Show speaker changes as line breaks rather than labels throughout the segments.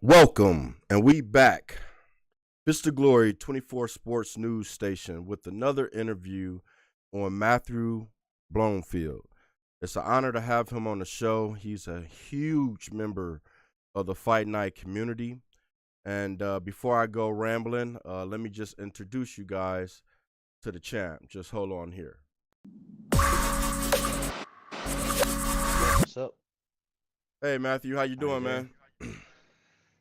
Welcome, and we back. Mr. Glory 24 Sports News Station with another interview on Matthew Bromfield. It's an honor to have him on the show. He's a huge member of the Fight Night community. And before I go rambling, let me just introduce you guys to the champ. Just hold on here.
What's up?
Hey Matthew, how you
How you
doing,
doing?
man?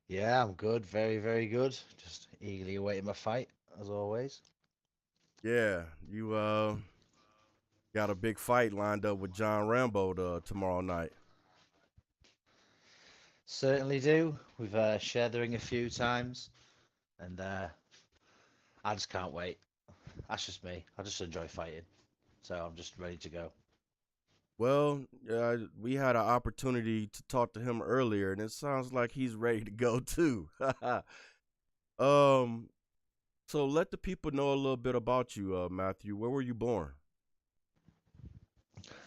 Yeah, I'm good. Very, very good. Just eagerly awaiting my fight, as always.
Yeah, you got a big fight lined up with John Rambo tomorrow night.
Certainly do. We've shared the ring a few times, and I just can't wait. That's just me. I just enjoy fighting, so I'm just ready to go.
Well, we had an opportunity to talk to him earlier, and it sounds like he's ready to go too. um, so let the people know a little bit about you, Matthew. Where were you born?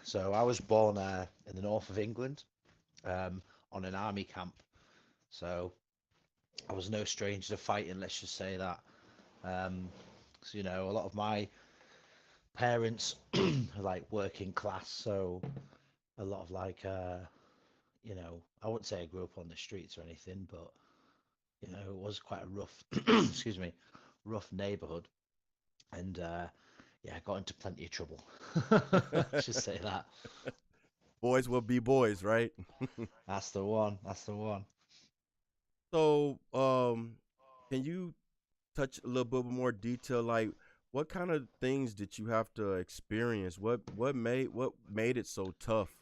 So I was born in the north of England, um, on an army camp. So I was no stranger to fighting. Let's just say that. So, a lot of my parents are like working class, so a lot of I wouldn't say I grew up on the streets or anything, but it was quite a rough, excuse me, rough neighborhood, and yeah, I got into plenty of trouble. Let's just say that.
Boys will be boys, right?
That's the one. That's the one.
So, can you touch a little bit more detail? Like, what kind of things did you have to experience? What made it so tough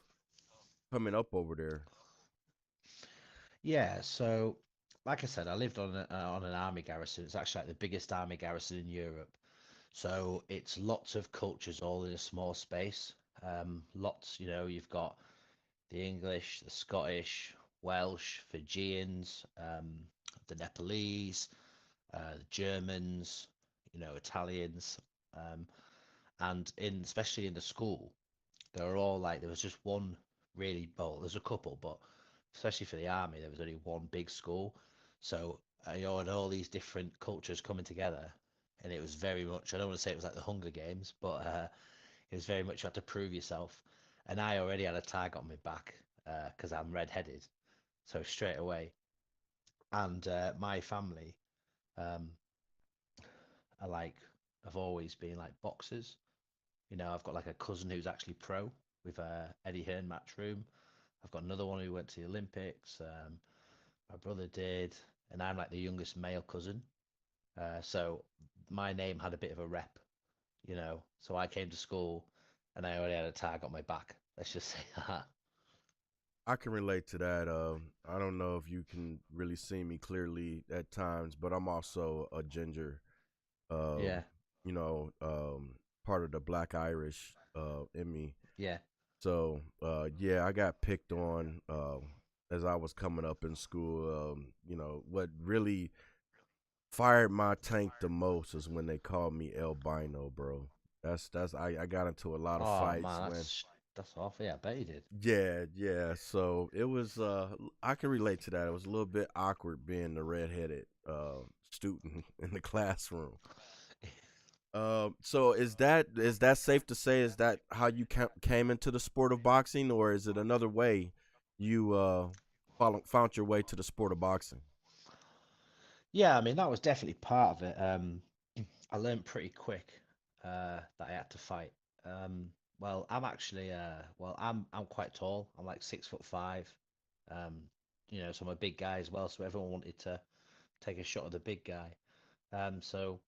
coming up over there?
Yeah. So, like I said, I lived on an army garrison. It's actually like the biggest army garrison in Europe. So it's lots of cultures all in a small space. Lots, you've got the English, the Scottish, Welsh, Fijians, the Nepalese, the Germans, Italians, um, and especially in the school, they were all like there was just one really well, there's a couple, but especially for the army, there was only one big school, so and all these different cultures coming together, and it was very much I don't want to say it was like the Hunger Games, but it was very much you had to prove yourself, and I already had a tag on my back because I'm red-headed, so straight away, and my family. Um, are like have always been like boxers. I've got like a cousin who's actually pro with Eddie Hearn Matchroom. I've got another one who went to the Olympics. My brother did, and I'm like the youngest male cousin. So my name had a bit of a rep. So I came to school and I already had a tag on my back. Let's just say that.
I can relate to that. I don't know if you can really see me clearly at times, but I'm also a ginger. Um,
Yeah,
you know, part of the Black Irish in me.
yeah.
So yeah, I got picked on as I was coming up in school. What really fired my tank the most is when they called me albino, bro. I got into a lot of
Oh
fights
man,
when
that's awful. Yeah, I bet you did.
yeah. So it was I can relate to that. It was a little bit awkward being the redheaded student in the classroom. So is that safe to say? Is that how you came into the sport of boxing, or is it another way you found your way to the sport of boxing?
Yeah, I mean that was definitely part of it. I learned pretty quick that I had to fight. Um, well, I'm quite tall. I'm like 6'5". Um, so I'm a big guy as well. So everyone wanted to take a shot at the big guy. So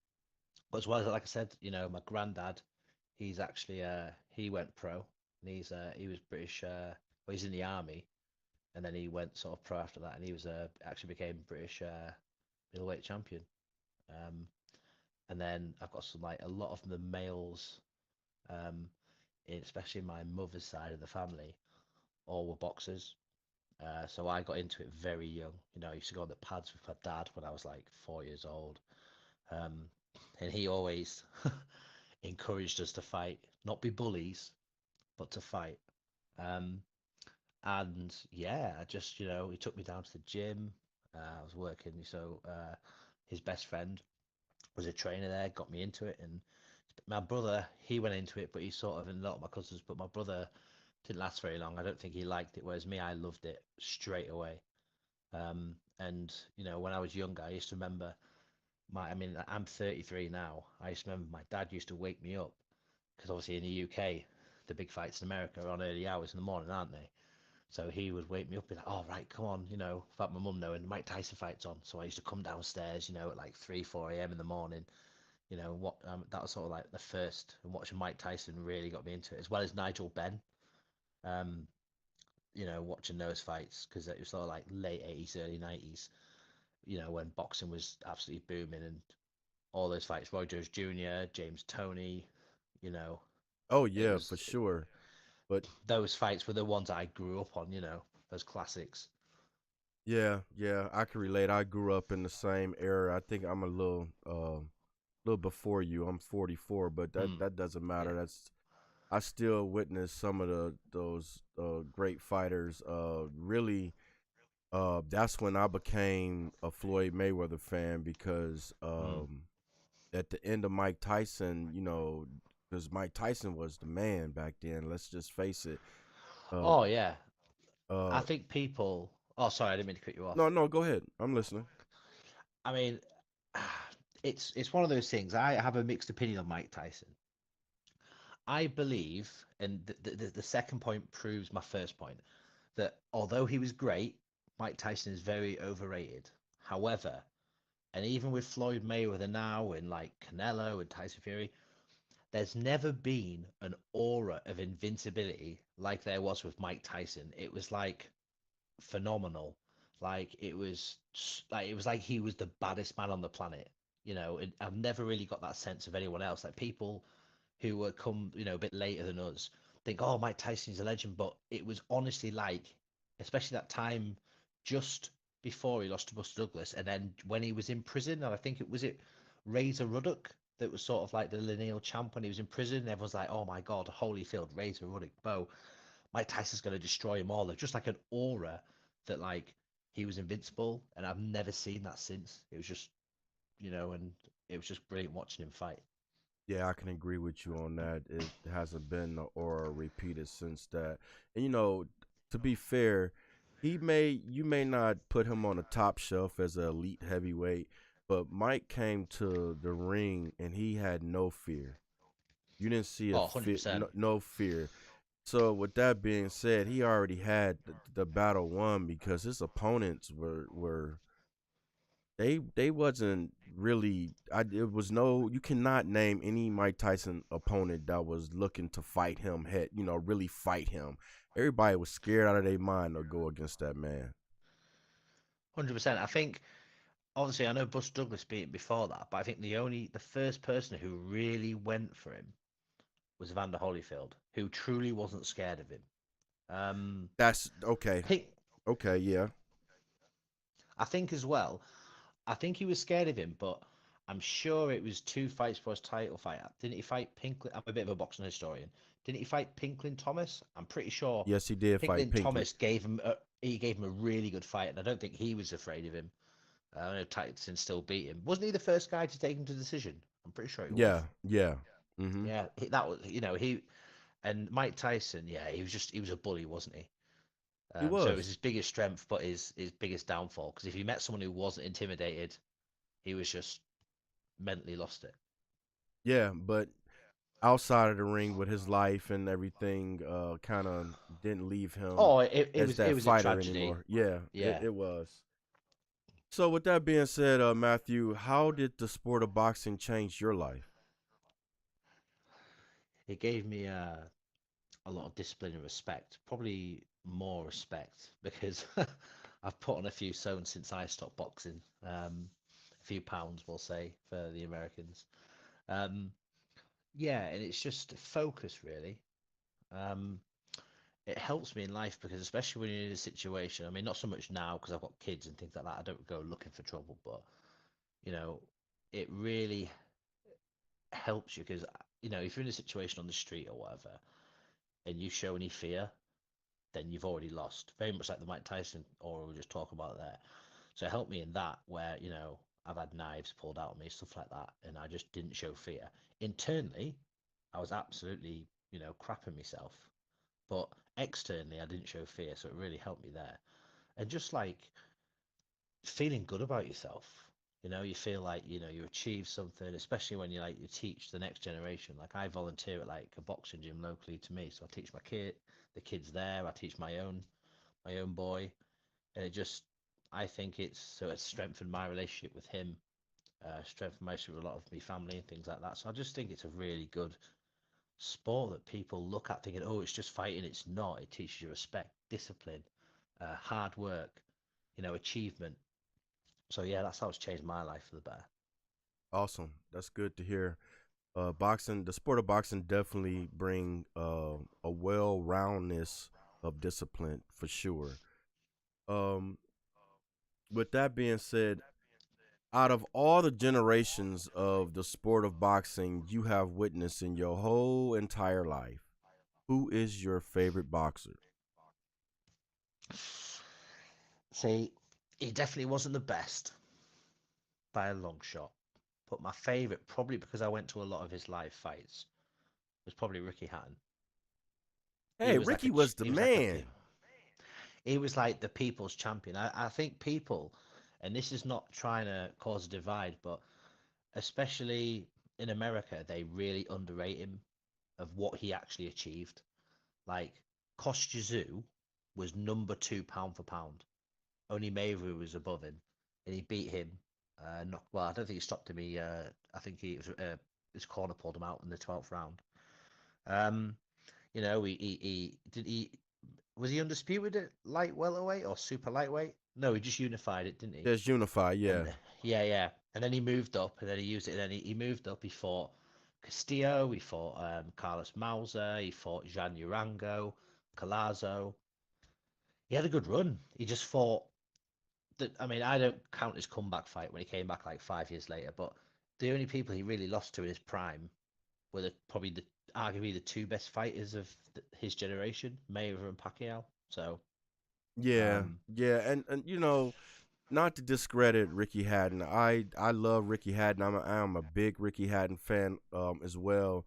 as well as like I said, my granddad, he's actually he went pro, and he was British. Well, he's in the army, and then he went sort of pro after that, and he was actually became British middleweight champion. Um, and then I've got some like a lot of the males, um, especially my mother's side of the family, all were boxers. So I got into it very young. I used to go on the pads with my dad when I was like 4 years old. Um, and he always encouraged us to fight, not be bullies, but to fight. Um, and yeah, I just, he took me down to the gym. I was working, so his best friend was a trainer there, got me into it, and my brother, he went into it, but he sort of, and a lot of my cousins, but my brother didn't last very long. I don't think he liked it, whereas me, I loved it straight away. And when I was younger, I used to remember I mean, I'm 33 now. I used to remember my dad used to wake me up because obviously in the UK, the big fights in America are on early hours in the morning, aren't they? So he would wake me up and be like, "Oh right, come on," without my mum knowing, the Mike Tyson fight's on. So I used to come downstairs, at like 3, 4 a.m. in the morning. What that was sort of like the first, and watching Mike Tyson really got me into it, as well as Nigel Benn. Um, watching those fights because it was sort of like late 80s, early 90s. When boxing was absolutely booming, and all those fights, Roy Jones Jr., James Toney, you know,
Oh
it
yeah, for
was
sure. But
those fights were the ones I grew up on, those classics.
yeah, yeah, I can relate. I grew up in the same era. I think I'm a little before you. I'm 44, but that
Hmm.
that doesn't
Yeah.
matter. That's I still witness some of those great fighters. Really, that's when I became a Floyd Mayweather fan because
Hmm.
at the end of Mike Tyson, because Mike Tyson was the man back then. Let's just face it. Uh,
Oh, yeah. I
uh,
think people. Oh, sorry, I didn't mean to cut you off.
no, no, go ahead. I'm listening.
I mean, it's one of those things. I have a mixed opinion on Mike Tyson. I believe, and the second point proves my first point, that although he was great, Mike Tyson is very overrated. However, and even with Floyd Mayweather now and like Canelo and Tyson Fury, there's never been an aura of invincibility like there was with Mike Tyson. It was like phenomenal. Like it was like he was the baddest man on the planet. And I've never really got that sense of anyone else. Like people who were come, a bit later than us, think, oh, Mike Tyson's a legend. But it was honestly like, especially that time just before he lost to Buster Douglas, and then when he was in prison, and I think it Razor Ruddock that was sort of like the lineal champ when he was in prison. And everyone's like, oh my God, Holyfield, Razor Ruddock, Bo, Mike Tyson's going to destroy him all. There's just like an aura that like he was invincible, and I've never seen that since. It was just, and it was just brilliant watching him fight.
Yeah, I can agree with you on that. It hasn't been or repeated since that. And to be fair, you may not put him on the top shelf as an elite heavyweight, but Mike came to the ring and he had no fear. You didn't see
Oh, 100%.
no fear. So with that being said, he already had the battle won because his opponents were they wasn't really. It was no. You cannot name any Mike Tyson opponent that was looking to fight him. Really fight him. Everybody was scared out of their mind to go against that man.
100%. I think obviously I know Buster Douglas beat him before that, but I think the first person who really went for him was Evander Holyfield, who truly wasn't scared of him. Um,
That's okay.
I think
Okay, yeah,
I think as well. I think he was scared of him, but I'm sure it was 2 fights for his title fight. Didn't he fight Pinklin? I'm a bit of a boxing historian. Didn't he fight Pinklin Thomas? I'm pretty sure
yes, he did fight
Pinklin
Pinkley.
Thomas gave him a really good fight, and I don't think he was afraid of him. I know Tyson still beat him. Wasn't he the first guy to take him to decision? I'm pretty sure he was.
Yeah, yeah. Mm-hmm.
Yeah, that was he and Mike Tyson. Yeah, he was a bully, wasn't he?
He
So it was
was.
his biggest strength, but his biggest downfall. Because if he met someone who wasn't intimidated, he was just mentally lost it.
Yeah, but outside of the ring with his life and everything, kind of didn't leave him
Oh, it
as
was it
that
was a
fighter
tragedy.
anymore. Yeah, it,
Yeah,
it was. So, with that being said, Matthew, how did the sport of boxing change your life?
it gave me a lot of discipline and respect. Probably more respect because I've put on a few stones since I stopped boxing. A few pounds, we'll say, for the Americans. Um, yeah, and it's just focus really. Um, it helps me in life because especially when you're in a situation. I mean, not so much now because I've got kids and things like that. I don't go looking for trouble, but you know, it really helps you because if you're in a situation on the street or whatever and you show any fear, then you've already lost. Very much like the Mike Tyson or we were just talking about there. So it helped me in that where, I've had knives pulled out of me, stuff like that, and I just didn't show fear. Internally, I was absolutely, crapping myself. But externally, I didn't show fear, so it really helped me there. And just like feeling good about yourself. You feel like, you achieve something, especially when you teach the next generation. Like I volunteer at like a boxing gym locally to me. So I teach the kids there, I teach my own boy. And I think it's strengthened my relationship with him, strengthened my relationship with a lot of my family and things like that. So I just think it's a really good sport that people look at thinking, oh, it's just fighting. It's not. It teaches you respect, discipline, hard work, achievement. So yeah, that's how it's changed my life for the better.
Awesome. That's good to hear. The sport of boxing definitely bring a well roundness of discipline for sure. Um, with that being said, out of all the generations of the sport of boxing you have witnessed in your whole entire life, who is your favorite boxer?
See, he definitely wasn't the best by a long shot, but my favourite, probably because I went to a lot of his live fights, was probably Ricky Hatton. He
Hey,
was like
Ricky was the
he was like a
man.
he was like the people's champion. I think people, and this is not trying to cause a divide, but especially in America, they really underrate him of what he actually achieved. Like Kostya was number two pound for pound. Only Mayweather was above him, and he beat him. Not well. I don't think he stopped him. I think his corner pulled him out in the 12th round. Um, he did he was he undisputed at light welterweight or super lightweight? No, he just unified it, didn't he?
There's Unify, yeah.
And yeah, yeah. And then he moved up, and then he used it. And then he moved up. He fought Castillo. He fought Carlos Mauser. He fought Jean Urango, Colazo. He had a good run. He just fought. I mean, I don't count his comeback fight when he came back like 5 years later. But the only people he really lost to in his prime were probably arguably the two best fighters of his generation, Mayweather and Pacquiao. So,
Yeah,
um,
yeah, and not to discredit Ricky Hatton, I love Ricky Hatton. I'm a big Ricky Hatton fan as well.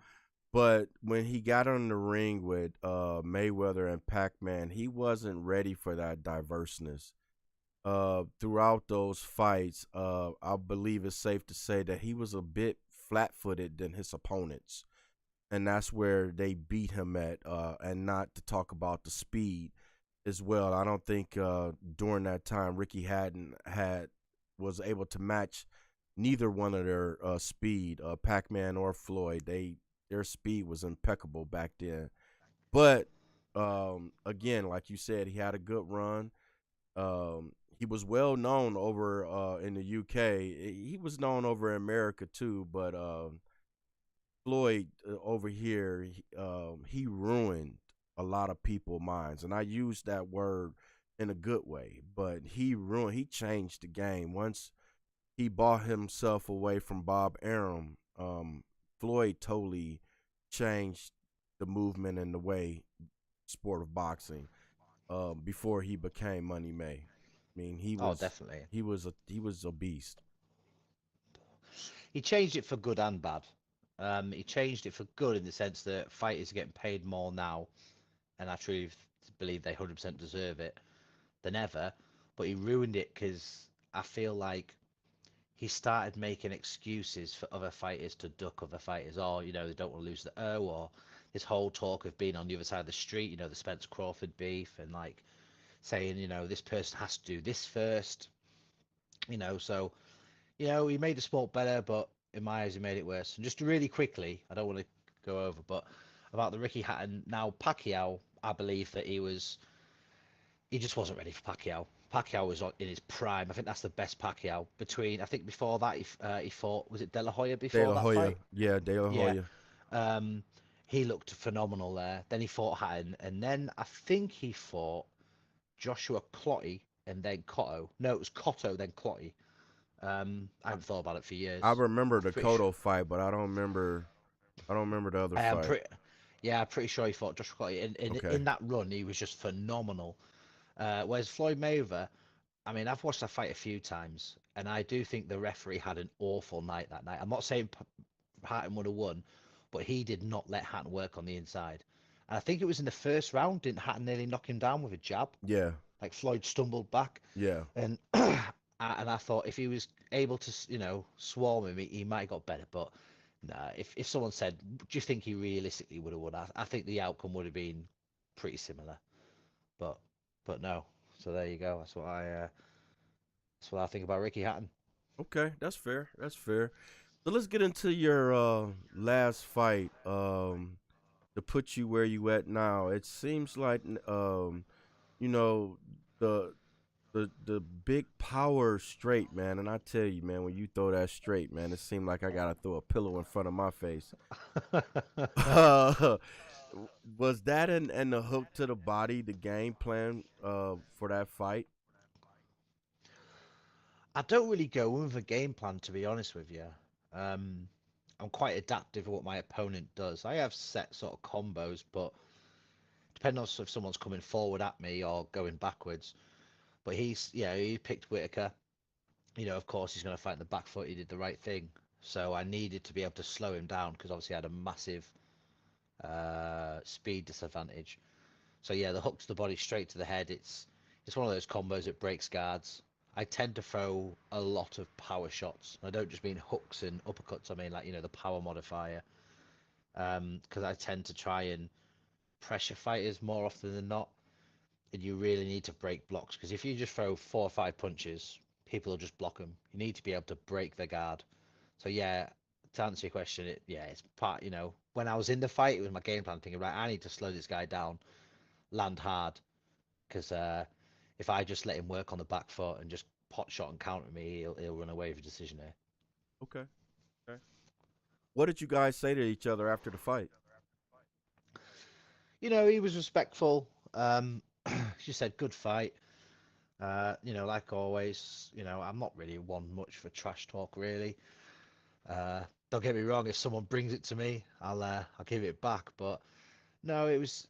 But when he got on the ring with Mayweather and Pac-Man, he wasn't ready for that diverseness. Throughout those fights, I believe it's safe to say that he was a bit flat-footed than his opponents, and that's where they beat him at. And not to talk about the speed as well. I don't think during that time Ricky Hatton had was able to match neither one of their speed, Pac-Man or Floyd. Their speed was impeccable back then. But again, like you said, he had a good run. He was well known over in the UK. He was known over in America too, but Floyd over here, he ruined a lot of people's minds, and I use that word in a good way. But he changed the game once he bought himself away from Bob Arum. Floyd totally changed the movement and the way sport of boxing. Before he became Money May, I mean
oh, definitely.
he was a beast.
He changed it for good and bad. He changed it for good in the sense that fighters are getting paid more now, and I truly believe they 100% deserve it than ever. But he ruined it because I feel like he started making excuses for other fighters to duck other fighters, or they don't want to lose the O, or this whole talk of being on the other side of the street, the Spence Crawford beef, and like saying, this person has to do this first, so he made the sport better, but in my eyes, he made it worse. And just really quickly, I don't want to go over, but about the Ricky Hatton. Now, Pacquiao, I believe that he just wasn't ready for Pacquiao. Pacquiao was in his prime. I think that's the best Pacquiao. I think before that, he fought, was it De La Hoya
De
before
La
that
Hoya,
fight?
yeah, De La
Yeah.
Hoya.
Um, he looked phenomenal there. Then he fought Hatton, and then I think he fought Joshua Clottey and then Cotto. No, it was Cotto, then Clottey. I
I,
haven't thought about it for
I
years.
remember
I'm
the
pretty sure.
Cotto fight, but I don't remember the other
I am
fight.
pretty. Yeah, I'm pretty sure he fought Joshua Clottey. In
Okay.
that run, he was just phenomenal. Whereas Floyd Mayweather, I mean, I've watched that fight a few times, and I do think the referee had an awful night that night. I'm not saying Hatton would have won, but he did not let Hatton work on the inside. And I think it was in the first round, didn't Hatton nearly knock him down with a jab?
Yeah,
Like Floyd stumbled back,
yeah.
and and I thought if he was able to, swarm him, he might have got better. But nah, if someone said, do you think he realistically would have won? I think the outcome would have been pretty similar. But but no. So there you go. That's what I think about Ricky Hatton.
Okay, that's fair. That's fair. So let's get into your last fight. To put you where you at now. It seems like you know, the the big power straight, man. And I tell you, man, when you throw that straight, man, it seemed like I gotta throw a pillow in front of my face. Uh, was that and the hook to the body the game plan for that fight?
I don't really go with a game plan, to be honest with you. Um, I'm quite adaptive to what my opponent does. I have set sort of combos, but depending on if someone's coming forward at me or going backwards. But he picked Whitaker. Of course he's going to fight in the back foot. He did the right thing. So I needed to be able to slow him down because obviously I had a massive speed disadvantage. So yeah, the hook to the body straight to the head. It's one of those combos that breaks guards. I tend to throw a lot of power shots. I don't just mean hooks and uppercuts. I mean like the power modifier. Because I tend to try and pressure fighters more often than not. And you really need to break blocks because if you just throw 4 or 5 punches, people will just block them. You need to be able to break the guard. So yeah, to answer your question, it's part. When I was in the fight, it was my game plan thinking, right, I need to slow this guy down, land hard, because if I just let him work on the back foot and just pot shot and counter me, he'll run away with a decision here.
Okay. Okay. What did you guys say to each other after the fight?
He was respectful. She said, good fight. Like always, I'm not really one much for trash talk, really. Uh, don't get me wrong, if someone brings it to me, I'll give it back. But no, it was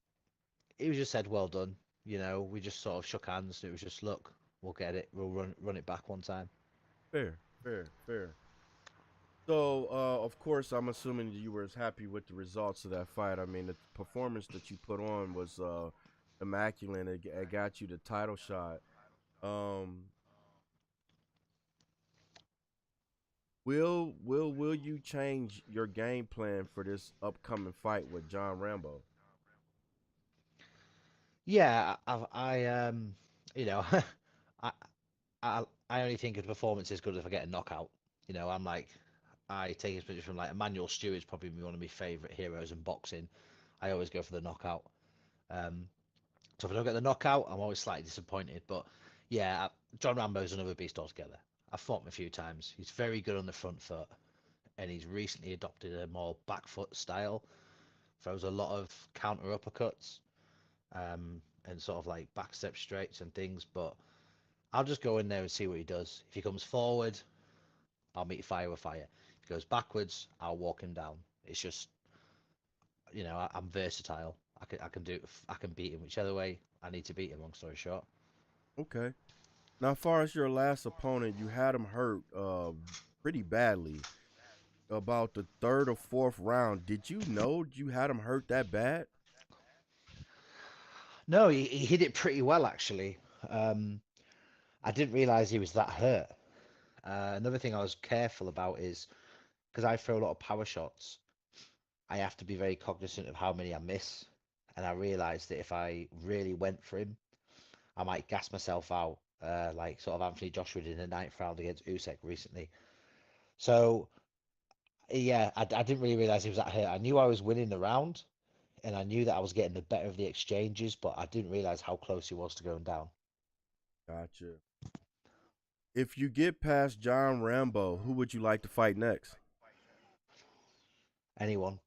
just said, well done. We just sort of shook hands. It was just, look, we'll get it. We'll run it back one time.
Fair, fair, fair. So, of course, I'm assuming you were as happy with the results of that fight. I mean, the performance that you put on was immaculate. It got you the title shot. Um, will you change your game plan for this upcoming fight with John Rambo?
Yeah, you know, I, I only think a performance is good if I get a knockout. I'm like, I take his position from like Emmanuel Stewart's probably one of my favorite heroes in boxing. I always go for the knockout. Um, so if I don't get the knockout, I'm always slightly disappointed. But yeah, John Rambo's another beast altogether. I've fought him a few times. He's very good on the front foot, and he's recently adopted a more back foot style. Throws a lot of counter uppercuts, and sort of like back step straights and things. But I'll just go in there and see what he does. If he comes forward, I'll meet fire with fire. If he goes backwards, I'll walk him down. It's just, I'm versatile. I can beat him whichever way I need to beat him. Long story short.
Okay. Now, as far as your last opponent, you had him hurt pretty badly. About the third or fourth round, did you know you had him hurt that bad?
No, he hit it pretty well actually. Um, I didn't realize he was that hurt. Another thing I was careful about is because I throw a lot of power shots, I have to be very cognizant of how many I miss. And I realized that if I really went for him, I might gas myself out, like sort of Anthony Joshua did in the ninth round against Usyk recently. So yeah, I didn't really realize he was that hurt. I knew I was winning the round, and I knew that I was getting the better of the exchanges, but I didn't realize how close he was to going down.
Gotcha. If you get past John Rambo, who would you like to fight next?
Anyone,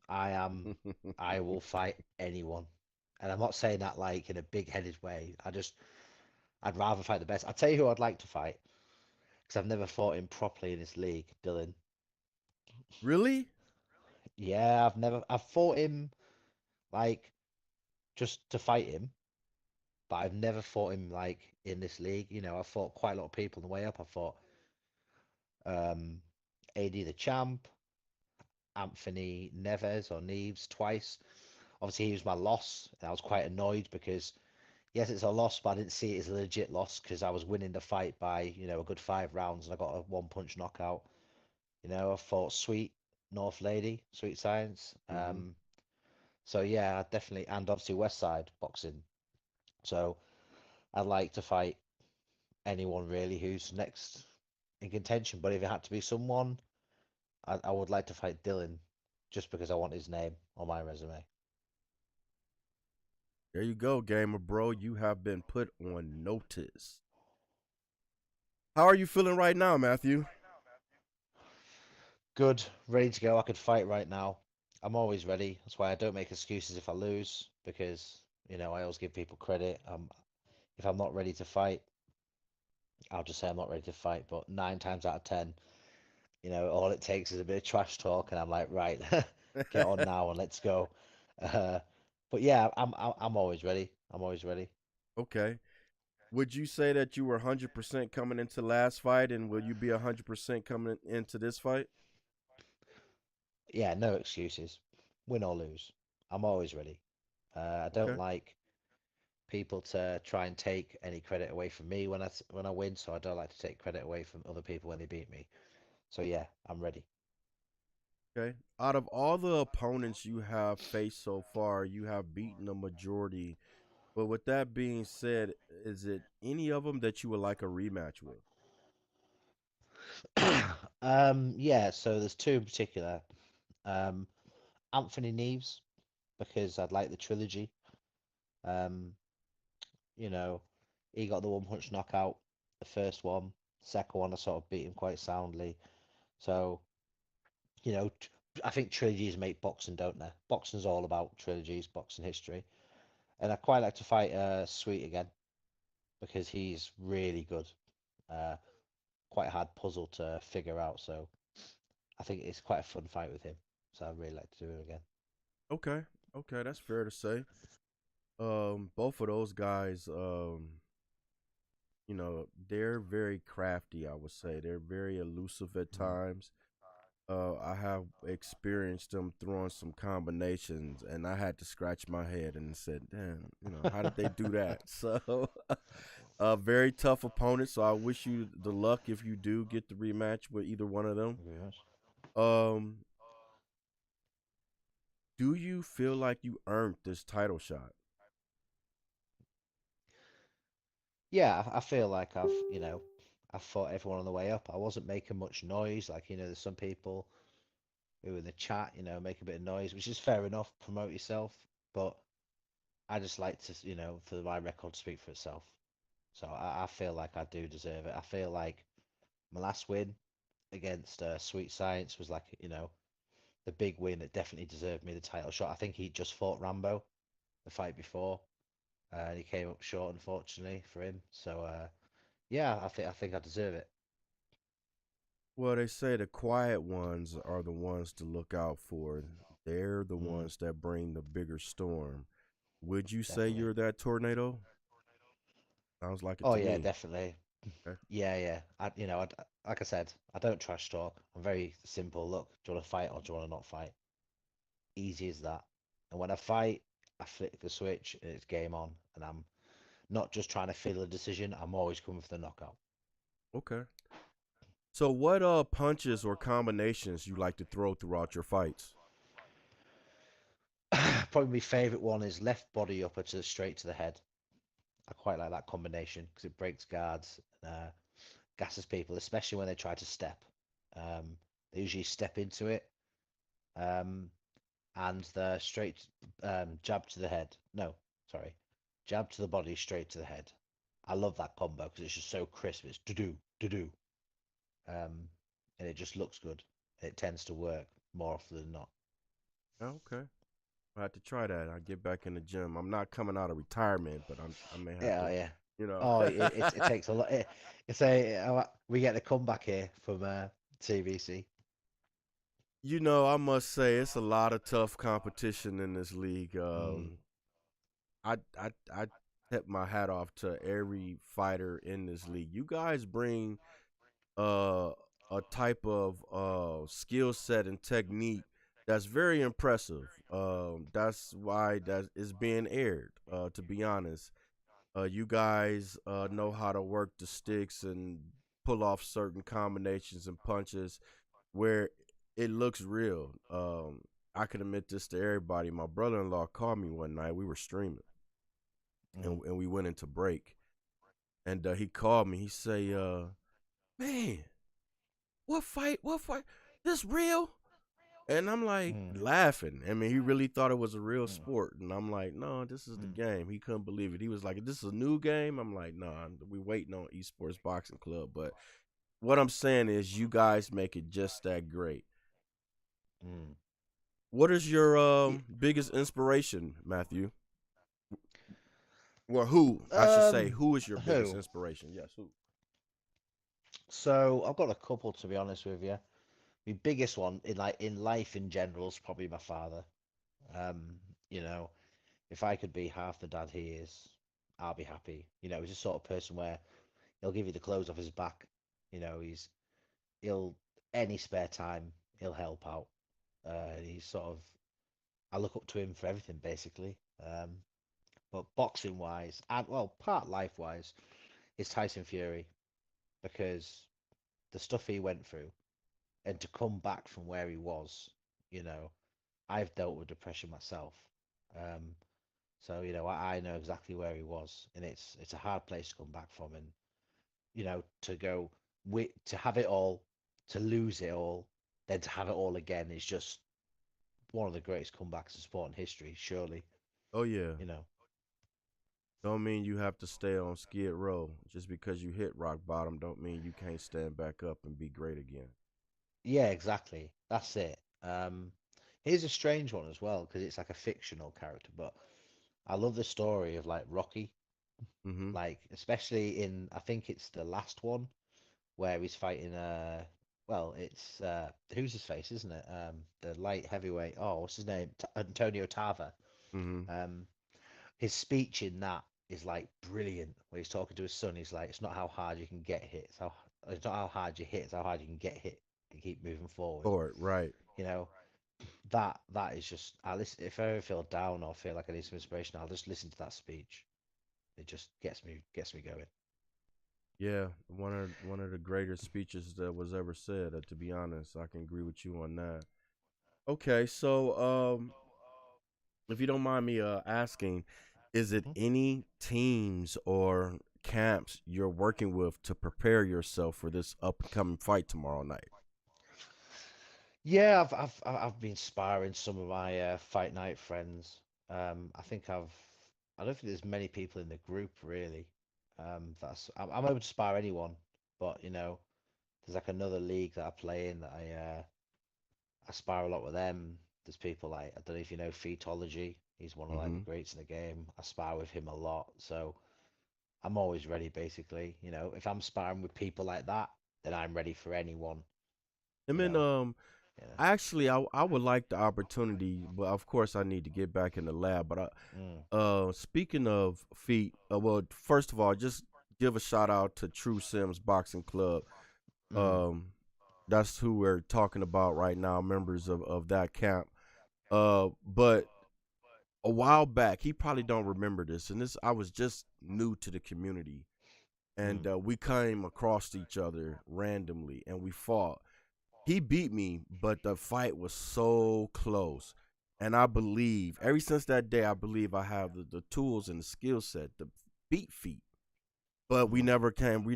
I am, I will fight anyone, and I'm not saying that like in a big-headed way. I'd rather fight the best. I'll tell you who I'd like to fight because I've never fought him properly in this league, Dylan.
Really?
Yeah, I've fought him like just to fight him, but I've never fought him like in this league. I fought quite a lot of people on the way up. I fought um, AD the champ, Anthony Neves or Neves twice. Obviously, he was my loss, and I was quite annoyed because yes, it's a loss, but I didn't see it as a legit loss because I was winning the fight by a good 5 rounds, and I got a one punch knockout. I fought Sweet North Lady, Sweet Science.
Hmm.
So yeah, I definitely, and obviously West Side boxing. So I'd like to fight anyone really who's next in contention. But if it had to be someone, I would like to fight Dylan, just because I want his name on my resume.
There you go, gamer bro. You have been put on notice. How are you feeling right now, Matthew?
Good, ready to go. I could fight right now. I'm always ready. That's why I don't make excuses if I lose, because I always give people credit. If I'm not ready to fight, I'll just say I'm not ready to fight. But 9 times out of 10, all it takes is a bit of trash talk, and I'm like, right, get on now and let's go. Uh, but yeah, I'm always ready. I'm always ready.
Okay. Would you say that you were 100% coming into last fight, and will you be 100% coming into this fight?
Yeah, no excuses. Win or lose. I'm always ready. I don't
Okay.
like people to try and take any credit away from me when I win, so I don't like to take credit away from other people when they beat me. So yeah, I'm ready.
Okay. Out of all the opponents you have faced so far, you have beaten a majority. But with that being said, is it any of them that you would like a rematch with?
Yeah, so there's two in particular. Um, Anthony Neves, because I'd like the trilogy. Um, you know, he got the one punch knockout, the first one. Second one, I sort of beat him quite soundly. So, you know, I think trilogies make boxing, don't they? Boxing's all about trilogies, boxing history. And I quite like to fight Sweet again because he's really good. Uh, Quite a hard puzzle to figure out. So I think it's quite a fun fight with him. So I'd really like to do it again.
Okay. Okay, that's fair to say. Both of those guys, they're very crafty, I would say. They're very elusive at
Mm.
times. I have experienced them throwing some combinations, and I had to scratch my head and said, "Damn, how did they do that?" So, very tough opponent. So I wish you the luck if you do get the rematch with either one of them.
Thank you very much.
Um, do you feel like you earned this title shot?
Yeah, I feel like I've fought everyone on the way up. I wasn't making much noise. Like, there's some people who in the chat, make a bit of noise, which is fair enough. Promote yourself. But I just like to, for my record to speak for itself. So I feel like I do deserve it. I feel like my last win against Sweet Science was like, the big win that definitely deserved me the title shot. I think he just fought Rambo the fight before, and he came up short, unfortunately for him. So yeah, I think I deserve it.
Well, they say the quiet ones are the ones to look out for. They're the
Mm,
ones that bring the bigger storm. Would you say
definitely.
you're that tornado? Sounds like it
Oh
to
yeah,
me.
definitely.
Okay.
Yeah, yeah. Like I said, I don't trash talk. I'm very simple. Look, do you want to fight or do you want to not fight? Easy as that. And when I fight, I flick the switch and it's game on. And I'm not just trying to fiddle a decision. I'm always coming for the knockout.
Okay. So, what punches or combinations you like to throw throughout your fights?
Probably my favorite one is left body upper to straight to the head. I quite like that combination because it breaks guards and gasses people, especially when they try to step. They usually step into it, um, and the straight jab to the head. No, sorry, jab to the body, straight to the head. I love that combo because it's just so crisp. It's to do, um, and it just looks good. It tends to work more often than not.
Okay. I have to try that. I get back in the gym. I'm not coming out of retirement, but I may have
Yeah,
to,
yeah.
you know.
Oh, it takes a lot. We get the comeback here from TBC.
I must say it's a lot of tough competition in this league.
Mm,
I tip my hat off to every fighter in this league. You guys bring uh a type of skill set and technique that's very impressive. That's why that is being aired. To be honest, you guys know how to work the sticks and pull off certain combinations and punches where it looks real. I can admit this to everybody. My brother-in-law called me one night. We were streaming,
Mm,
and we went into break. And he called me. He say, "Man, what fight? What fight? This real?" And I'm like
mm,
laughing. I mean, he really thought it was a real
mm,
sport. And I'm like, no, this is the
mm,
game. He couldn't believe it. He was like, this is a new game. I'm like, no, we waiting on Esports Boxing Club. But what I'm saying is, you guys make it just that great.
mm.
What is your
Y-
biggest inspiration, Matthew? Or who, I should say, who is your biggest
Who?
inspiration? Yes, who?
So I've got a couple to be honest with you. My biggest one in like in life in general is probably my father. Um, you know, if I could be half the dad he is, I'll be happy. He's the sort of person where he'll give you the clothes off his back. He'll any spare time he'll help out. He's sort of I look up to him for everything basically. But boxing wise, and well, part life wise, is Tyson Fury because the stuff he went through and to come back from where he was, you know, I've dealt with depression myself. Um, so I know exactly where he was, and it's a hard place to come back from, and to go to have it all, to lose it all, then to have it all again is just one of the greatest comebacks in sport in history, surely.
Oh, yeah.
You know.
Don't mean you have to stay on skid row. Just because you hit rock bottom, don't mean you can't stand back up and be great again.
Yeah, exactly. That's it. Here's a strange one as well because it's like a fictional character, but I love the story of like Rocky,
Mm-hmm.
like especially in I think it's the last one where he's fighting well it's who's his face, isn't it? The light heavyweight. Oh, what's his name? Antonio Tarver.
Mm-hmm.
Um, his speech in that is like brilliant. Where he's talking to his son, he's like, "It's not how hard you can get hit. It's not how hard you hit. It's how hard you can get hit and keep moving forward."
For it, right.
You know, that is just I listen if I ever feel down or feel like I need some inspiration, I'll just listen to that speech. It just gets me going.
Yeah, one of the greatest speeches that was ever said. To be honest, I can agree with you on that. Okay, so if you don't mind me asking, is it
Mhm.
any teams or camps you're working with to prepare yourself for this upcoming fight tomorrow night?
Yeah, I've been sparring some of my fight night friends. I don't think there's many people in the group really. I'm able to spar anyone, but there's like another league that I play in that I spar a lot with them. There's people like I don't know if you know Feetology. He's one of like the
Mm-hmm.
greats in the game. I spar with him a lot, so I'm always ready basically. If I'm sparring with people like that, then I'm ready for anyone.
I
You
mean,
know, you know.
actually, I would like the opportunity, but of course, I need to get back in the lab. But
Mm,
speaking of feet, well, first of all, just give a shout out to True Sims Boxing Club.
mm,
Um, that's who we're talking about right now, members of that camp. But a while back, he probably don't remember this, and this I was just new to the community, and
mm.
we came across each other randomly, and we fought. He beat me, but the fight was so close. And I believe, ever since that day, I believe I have the tools and the skill set to beat feet. But we
Mm.
never came. We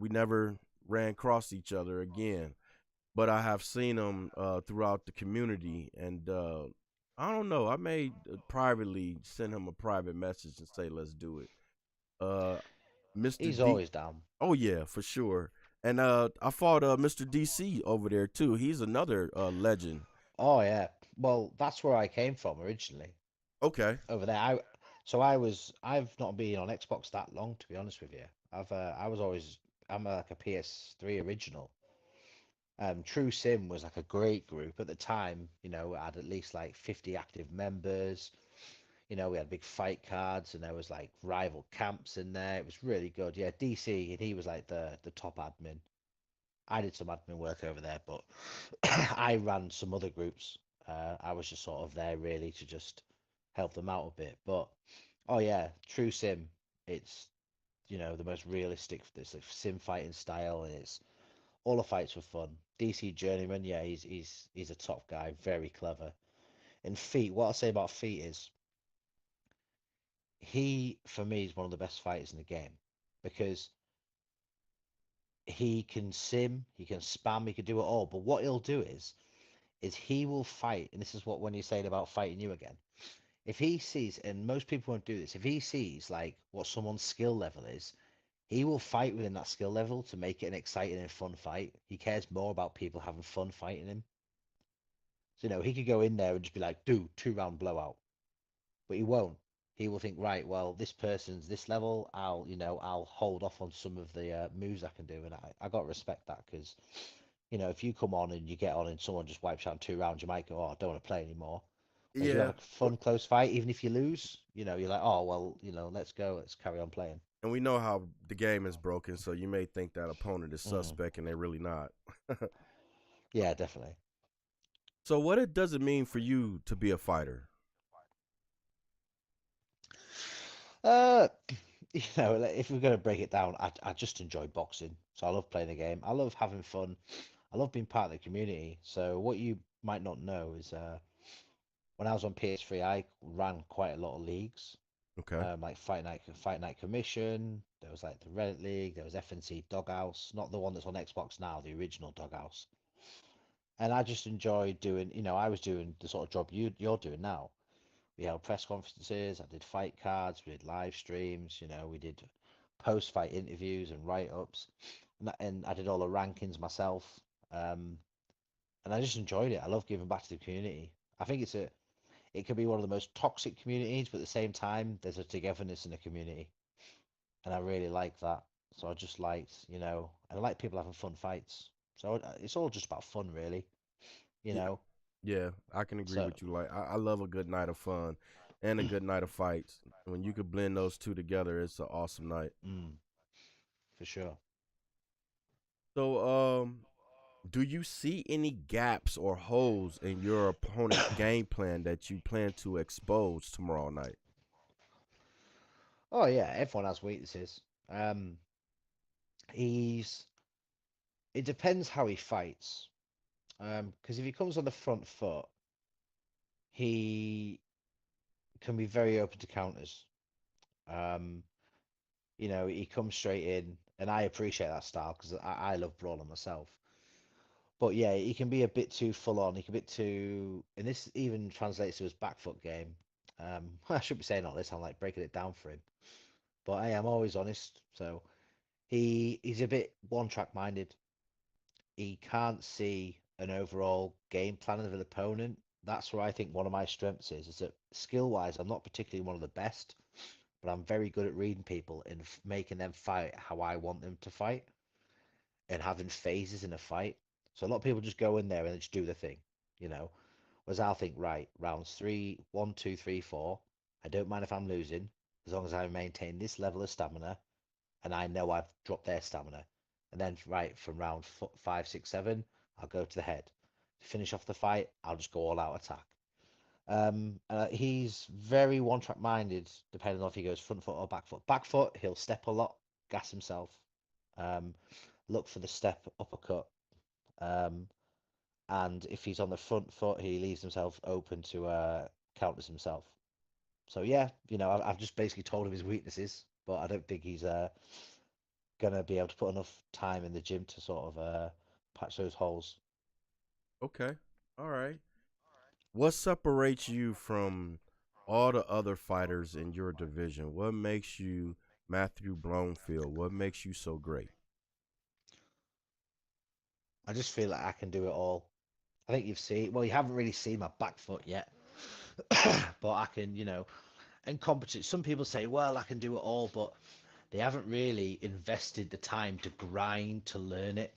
never ran across each other again. But I have seen him throughout the community, and I don't know. I may privately send him a private message and say, "Let's do it." Uh, Mr.
He's
D.
always down.
Oh yeah, for sure. And I fought Mr. DC over there too. He's another legend.
Oh yeah. Well, that's where I came from originally.
Okay.
Over there, I've not been on Xbox that long, to be honest with you. I was always like a PS3 original. True Sim was like a great group at the time. It had at least like 50 active members. We had big fight cards, and there was like rival camps in there. It was really good. Yeah, DC, and he was like the top admin. I did some admin work over there, but I ran some other groups. I was just sort of there really to just help them out a bit. But oh yeah, True Sim. It's the most realistic. It's like sim fighting style, and it's all the fights were fun. DC Journeyman, yeah, he's a top guy, very clever. And Feet, what I'll say about Feet is he, for me, is one of the best fighters in the game because he can sim, he can spam, he can do it all. But what he'll do is he will fight, and this is what when you're saying about fighting you again. If he sees, and most people won't do this, if he sees like what someone's skill level is, he will fight within that skill level to make it an exciting and fun fight. He cares more about people having fun fighting him. So, he could go in there and just be like, do 2 round blowout, but he won't. He will think, right, well, this person's this level. I'll hold off on some of the moves I can do, and I got to respect that because, if you come on and you get on and someone just wipes out in 2 rounds, you might go, oh, I don't want to play anymore. Whereas you have
Yeah,
a fun, close fight, even if you lose, you're like, oh, well, let's go, let's carry on playing.
and we know how the game is broken, so you may think that opponent is
Mm.
suspect, and they're really not.
Yeah, definitely.
So, what it does it mean for you to be a fighter?
Uh, like, if we're going to break it down, I just enjoy boxing. So I love playing the game. I love having fun. I love being part of the community. So what you might not know is when I was on PS3, I ran quite a lot of leagues,
Okay.
like Fight Night Commission. There was like the Reddit League. There was FNC Doghouse, not the one that's on Xbox now, the original Doghouse. And I just enjoyed doing. I was doing the sort of job you're doing now. We held press conferences. I did fight cards. We did live streams. We did post-fight interviews and write-ups, and I did all the rankings myself. Um, and I just enjoyed it. I love giving back to the community. I think it can be one of the most toxic communities, but at the same time, there's a togetherness in the community, and I really like that. So I just liked, and I like people having fun fights. So it's all just about fun, really, you
Yeah,
know.
yeah, I can agree
So,
with you. Like, I love a good night of fun and a good night of fights. When you could blend those two together, it's an awesome night.
mm, for sure.
So, do you see any gaps or holes in your opponent's game plan that you plan to expose tomorrow night?
Oh yeah, everyone has weaknesses. Um, he's It depends how he fights. Because if he comes on the front foot, he can be very open to counters. Um, he comes straight in, and I appreciate that style because I love brawling myself. But yeah, he can be a bit too full on. He can be a bit too, and this even translates to his back foot game. I should be saying all this. I'm like breaking it down for him, but hey, I'm always honest. So he's a bit one track minded. He can't see an overall game plan of an opponent. That's where I think one of my strengths is that skill wise, I'm not particularly one of the best, but I'm very good at reading people and making them fight how I want them to fight and having phases in a fight. So a lot of people just go in there and just do the thing, you know. Whereas I'll think, right, rounds three, one, two, three, four. I don't mind if I'm losing, as long as I maintain this level of stamina and I know I've dropped their stamina. And then, right, from round five, six, seven, I'll go to the head. To finish off the fight, I'll just go all out attack. He's very one track minded, depending on if he goes front foot or back foot. Back foot, he'll step a lot, gas himself, um, look for the step uppercut. Um, and if he's on the front foot, he leaves himself open to counters himself. So yeah, I've just basically told him his weaknesses, but I don't think he's gonna be able to put enough time in the gym to sort of patch those holes.
Okay. All right. What separates you from all the other fighters in your division? What makes you Matthew Blomfield? What makes you so great?
I just feel like I can do it all. I think you've seen, well, you haven't really seen my back foot yet, but I can, and competence. Some people say, well, I can do it all, but they haven't really invested the time to grind to learn it.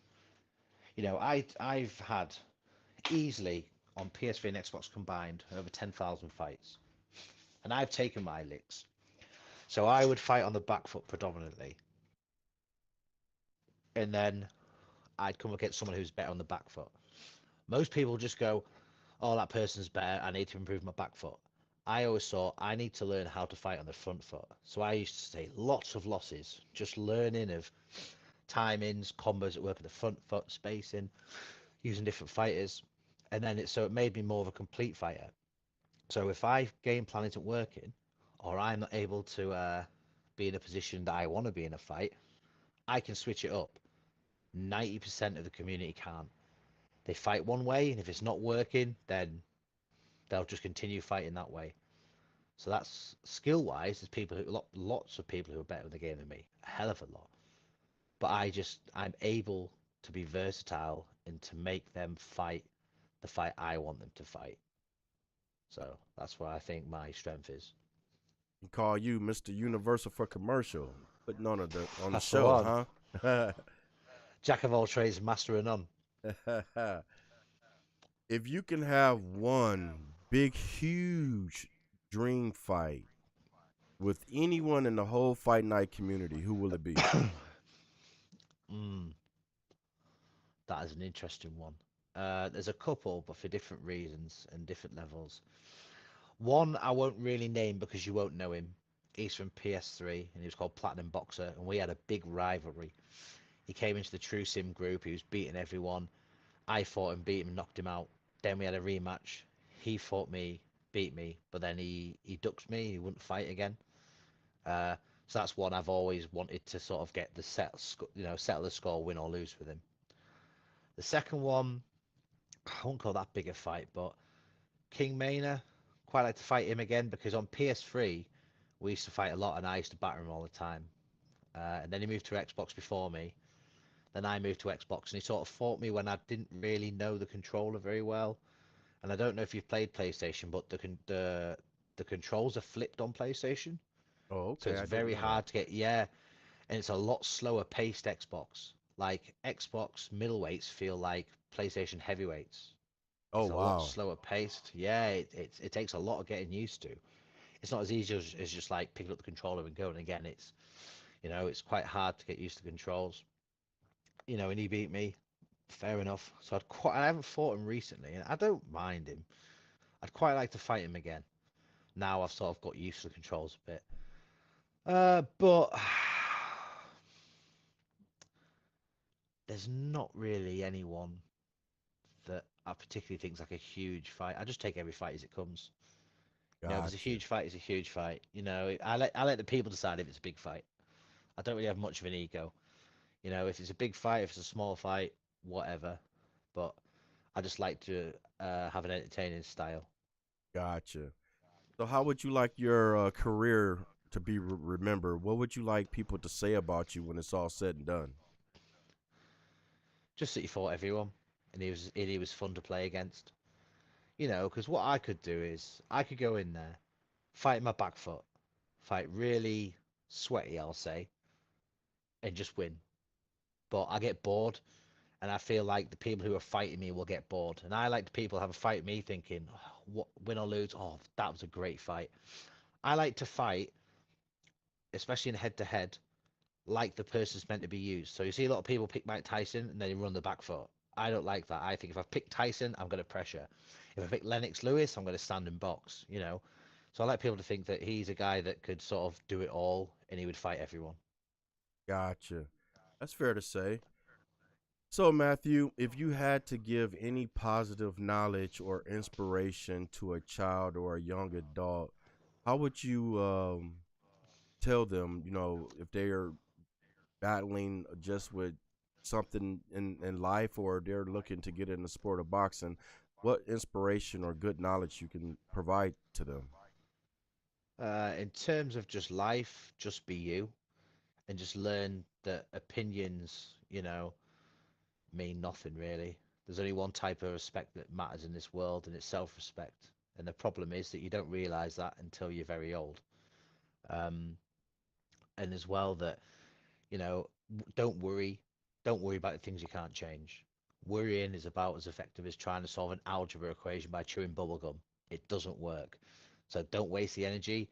I've had easily on PS3 and Xbox combined over 10,000 fights. and I've taken my licks. So I would fight on the back foot predominantly, and then I'd come against someone who's better on the back foot. Most people just go, "Oh, that person's better. I need to improve my back foot." I always thought I need to learn how to fight on the front foot. So I used to take lots of losses, just learning of timings, combos that work at the front foot, spacing, using different fighters, and then it made me more of a complete fighter. So if game plan isn't working, or I'm not able to be in a position that I want to be in a fight, I can switch it up. 90% of the community can't. They fight one way, and if it's not working, then they'll just continue fighting that way. So that's skill wise. There's lots of people who are better in the game than me, a hell of a lot. But I'm able to be versatile and to make them fight the fight I want them to fight. So that's where I think my strength is.
We call you Mr. Universal for commercial. Putting on the
That's the one.
show, huh?
Jack of all trades, master of none.
If you can have one big, huge dream fight with anyone in the whole fight night community, who will it be?
Mm, that is an interesting one. There's a couple, but for different reasons and different levels. One I won't really name because you won't know him. He's from PS3 and he was called Platinum Boxer, and we had a big rivalry. He came into the True Sim group, he was beating everyone. I fought him, beat him, knocked him out. Then we had a rematch. He fought me, beat me, but then he ducked me. He wouldn't fight again. Uh, so that's one I've always wanted to sort of get the settle the score, win or lose with him. The second one, I won't call that big a fight, but King Maynard, quite like to fight him again because on PS3 we used to fight a lot and I used to batter him all the time. And then he moved to Xbox before me. Then I moved to Xbox and he sort of fought me when I didn't really know the controller very well. And I don't know if you've played PlayStation, but the controls are flipped on PlayStation,
Oh,
so
okay.
it's
I didn't
very
know that.
hard to get. Yeah, and it's a lot slower paced Xbox. Like Xbox middleweights feel like PlayStation heavyweights.
Oh,
It's a lot
wow.
slower paced. Yeah, it takes a lot of getting used to. It's not as easy as just like picking up the controller and going again. It's quite hard to get used to controls. And he beat me. Fair enough. So I haven't fought him recently, and I don't mind him. I'd quite like to fight him again. Now I've sort of got used to the controls a bit. But there's not really anyone that I particularly think is like a huge fight. I just take every fight as it comes. If it's a
Gotcha.
huge fight, it's a huge fight. I let the people decide if it's a big fight. I don't really have much of an ego. If it's a big fight, if it's a small fight, whatever. But I just like to have an entertaining style.
Gotcha. So, how would you like your career to be remembered? What would you like people to say about you when it's all said and done?
Just that he fought everyone, and he was fun to play against. Because what I could do is I could go in there, fight my back foot, fight really sweaty, I'll say, and just win. But I get bored, and I feel like the people who are fighting me will get bored. And I like the people who have a fight with me thinking, "Oh, what win or lose? Oh, that was a great fight." I like to fight, especially in head to head, like the person's meant to be used. So you see a lot of people pick Mike Tyson and then they run the back foot. I don't like that. I think if I pick Tyson, I'm going to pressure. If I pick Lennox Lewis, I'm going to stand and box. So I like people to think that he's a guy that could sort of do it all and he would fight everyone.
Gotcha. That's fair to say. So, Matthew, if you had to give any positive knowledge or inspiration to a child or a young adult, how would you tell them, if they are battling just with something in life or they're looking to get in the sport of boxing, what inspiration or good knowledge you can provide to them?
In terms of just life, just be you and just learn that opinions, mean nothing really. There's only one type of respect that matters in this world, and it's self-respect. And the problem is that you don't realize that until you're very old. Um, and as well that, don't worry. Don't worry about the things you can't change. Worrying is about as effective as trying to solve an algebra equation by chewing bubblegum. It doesn't work. So don't waste the energy.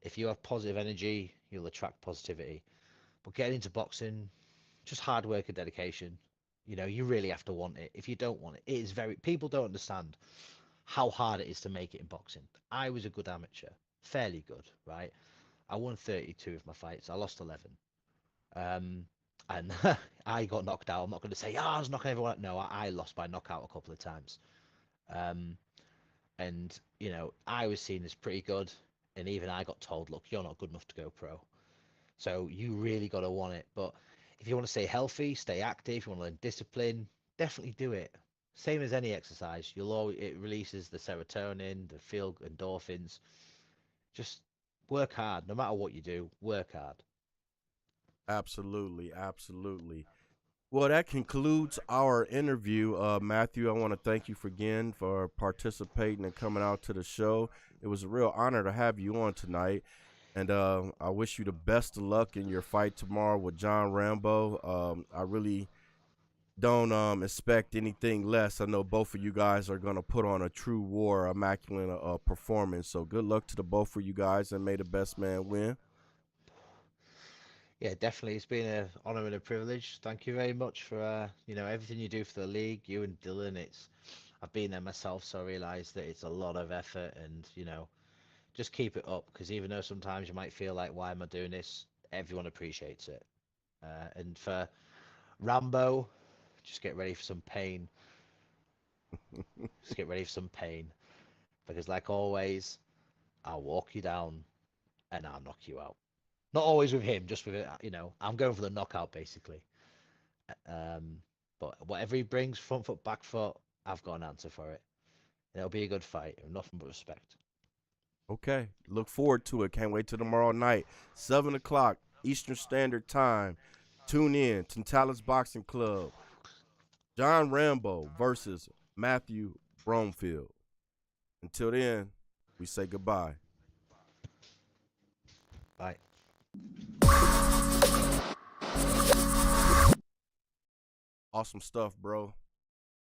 If you have positive energy, you'll attract positivity. But getting into boxing, just hard work and dedication. You know, you really have to want it. If you don't want it, it is very, people don't understand how hard it is to make it in boxing. I was a good amateur, fairly good, right? I won 32 of my fights. I lost 11. Um, and I got knocked out. I'm not going to say, I was knocking everyone out. No, I lost by knockout a couple of times. Um, and, you know, I was seen as pretty good. And even I got told, look, you're not good enough to go pro. So you really got to want it. But if you want to stay healthy, stay active, you want to learn discipline, definitely do it. Same as any exercise, you'll always, it releases the serotonin, the feel endorphins. Just work hard. No matter what you do, work hard.
Absolutely, absolutely. Well, that concludes our interview. Matthew, I want to thank you for again for participating and coming out to the show. It was a real honor to have you on tonight. And I wish you the best of luck in your fight tomorrow with John Rambo. I really don't expect anything less. I know both of you guys are going to put on a true war, immaculate performance. So good luck to the both of you guys, and may the best man win.
Yeah, definitely. It's been an honor and a privilege. Thank you very much for you know, everything you do for the league, you and Dylan. It's I've been there myself, so I realize that it's a lot of effort and, you know, just keep it up because even though sometimes you might feel like, why am I doing this? Everyone appreciates it. And for Rambo, just get ready for some pain. Just get ready for some pain because, like always, I'll walk you down and I'll knock you out. Not always with him, just with it. You know, I'm going for the knockout basically. Um, but whatever he brings, front foot, back foot, I've got an answer for it. It'll be a good fight. Nothing but respect.
Okay. Look forward to it. Can't wait till tomorrow night, 7 o'clock Eastern Standard Time. Tune in. Tantala's Boxing Club. John Rambo versus Matthew Bromfield. Until then, we say goodbye.
Bye.
Awesome stuff, bro.